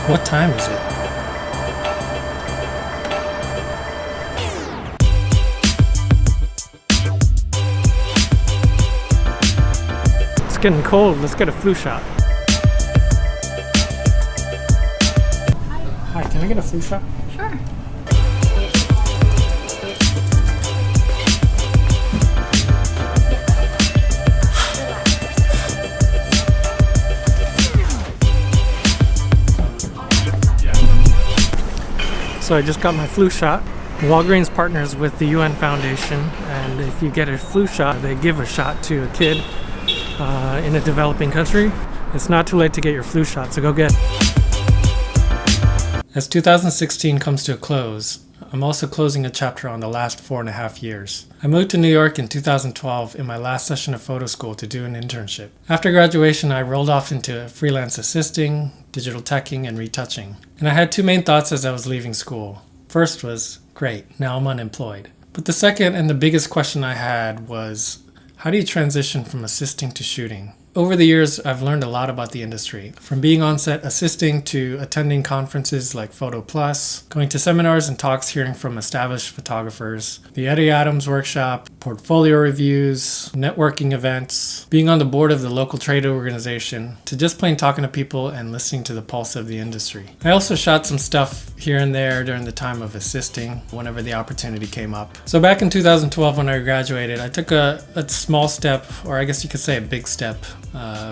What time is it? It's getting cold. Let's get a flu shot. Hi, can I get a flu shot? Sure. So I just got my flu shot. Walgreens partners with the UN Foundation, and if you get a flu shot, they give a shot to a kid in a developing country. It's not too late to get your flu shot, so go get it. As 2016 comes to a close, I'm also closing a chapter on the last 4.5 years. I moved to New York in 2012 in my last session of photo school to do an internship. After graduation, I rolled off into freelance assisting, digital teching, and retouching. And I had two main thoughts as I was leaving school. First was, great, now I'm unemployed. But the second and the biggest question I had was, how do you transition from assisting to shooting? Over the years, I've learned a lot about the industry, from being on set assisting to attending conferences like Photo Plus, going to seminars and talks hearing from established photographers, the Eddie Adams workshop, portfolio reviews, networking events, being on the board of the local trade organization, to just plain talking to people and listening to the pulse of the industry. I also shot some stuff here and there during the time of assisting whenever the opportunity came up. So back in 2012 when I graduated, I took a small step, or I guess you could say a big step,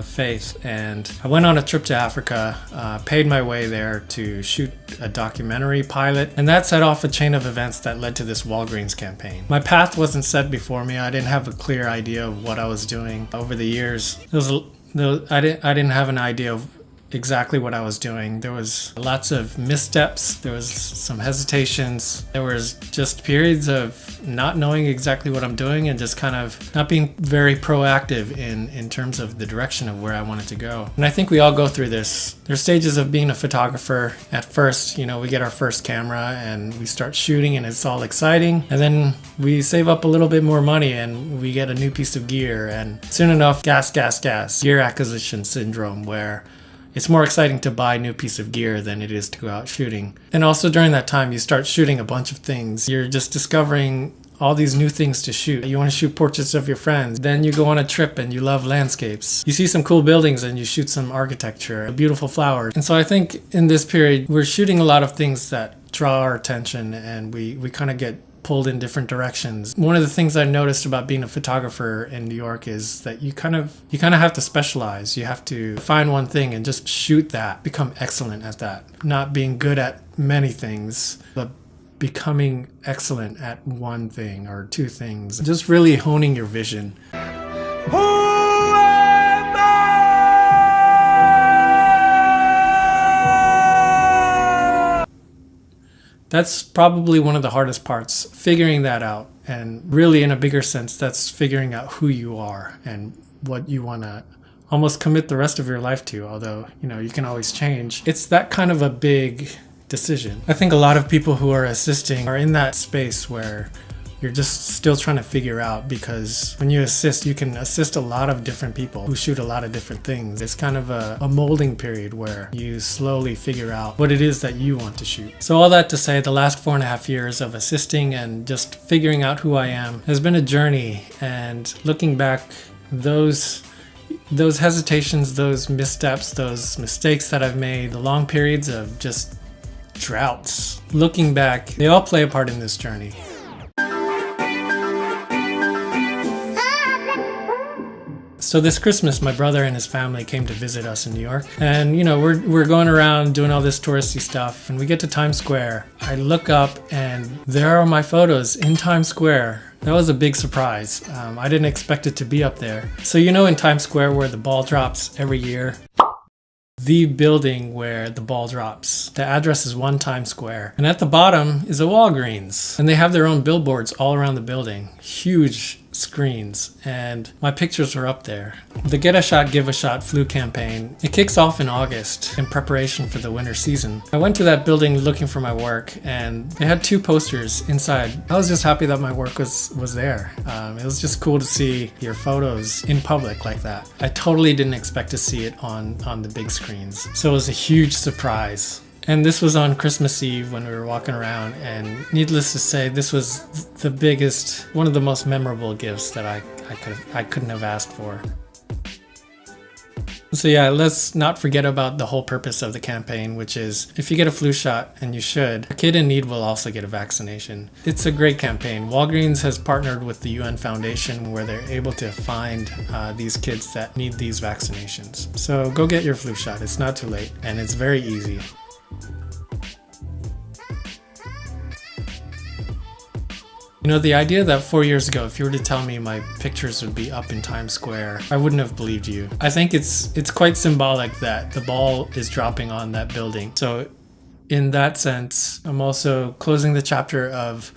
faith, and I went on a trip to Africa, paid my way there to shoot a documentary pilot, and that set off a chain of events that led to this Walgreens campaign. My path wasn't set before me. I didn't have a clear idea of what I was doing. Over the years, I didn't have an idea of exactly what I was doing. There was lots of missteps, there was some hesitations, there was just periods of not knowing exactly what I'm doing and just kind of not being very proactive in terms of the direction of where I wanted to go. And I think we all go through this. There's stages of being a photographer. At first, we get our first camera and we start shooting and it's all exciting, and then we save up a little bit more money and we get a new piece of gear, and soon enough, gear acquisition syndrome, where it's more exciting to buy a new piece of gear than it is to go out shooting. And also during that time, you start shooting a bunch of things. You're just discovering all these new things to shoot. You want to shoot portraits of your friends. Then you go on a trip and you love landscapes. You see some cool buildings and you shoot some architecture, beautiful flowers. And so I think in this period, we're shooting a lot of things that draw our attention, and we kind of get pulled in different directions. One of the things I noticed about being a photographer in New York is that you kind of have to specialize. You have to find one thing and just shoot that, become excellent at that. Not being good at many things, but becoming excellent at one thing or two things. Just really honing your vision. That's probably one of the hardest parts, figuring that out. And really, in a bigger sense, that's figuring out who you are and what you want to almost commit the rest of your life to, although, you can always change. It's that kind of a big decision. I think a lot of people who are assisting are in that space where you're just still trying to figure out, because when you assist, you can assist a lot of different people who shoot a lot of different things. It's kind of a molding period where you slowly figure out what it is that you want to shoot. So all that to say, the last 4.5 years of assisting and just figuring out who I am has been a journey. And looking back, those hesitations, those missteps, those mistakes that I've made, the long periods of just droughts, looking back, they all play a part in this journey. So this Christmas, my brother and his family came to visit us in New York. And, we're going around doing all this touristy stuff, and we get to Times Square. I look up and there are my photos in Times Square. That was a big surprise. I didn't expect it to be up there. So in Times Square where the ball drops every year? The building where the ball drops. The address is 1 Times Square. And at the bottom is a Walgreens. And they have their own billboards all around the building. Huge screens, and my pictures were up there. The Get a Shot, Give a Shot flu campaign, it kicks off in August in preparation for the winter season. I went to that building looking for my work, and they had 2 posters inside. I was just happy that my work was there. It was just cool to see your photos in public like that. I totally didn't expect to see it on the big screens. So it was a huge surprise. And this was on Christmas Eve when we were walking around, and needless to say, this was the biggest, one of the most memorable gifts that I couldn't have asked for. So yeah, let's not forget about the whole purpose of the campaign, which is if you get a flu shot, and you should, a kid in need will also get a vaccination. It's a great campaign. Walgreens has partnered with the UN Foundation where they're able to find these kids that need these vaccinations. So go get your flu shot. It's not too late, and it's very easy. You know, the idea that 4 years ago, if you were to tell me my pictures would be up in Times Square, I wouldn't have believed you. I think it's quite symbolic that the ball is dropping on that building. So in that sense, I'm also closing the chapter of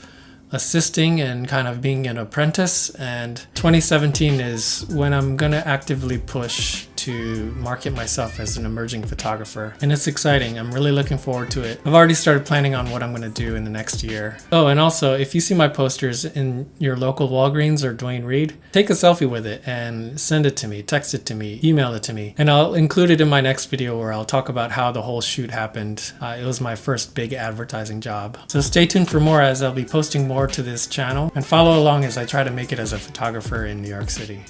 assisting and kind of being an apprentice. And 2017 is when I'm gonna actively push to market myself as an emerging photographer. And it's exciting. I'm really looking forward to it. I've already started planning on what I'm gonna do in the next year. Oh, and also, if you see my posters in your local Walgreens or Duane Reade, take a selfie with it and send it to me, text it to me, email it to me. And I'll include it in my next video where I'll talk about how the whole shoot happened. It was my first big advertising job. So stay tuned for more as I'll be posting more to this channel, and follow along as I try to make it as a photographer in New York City.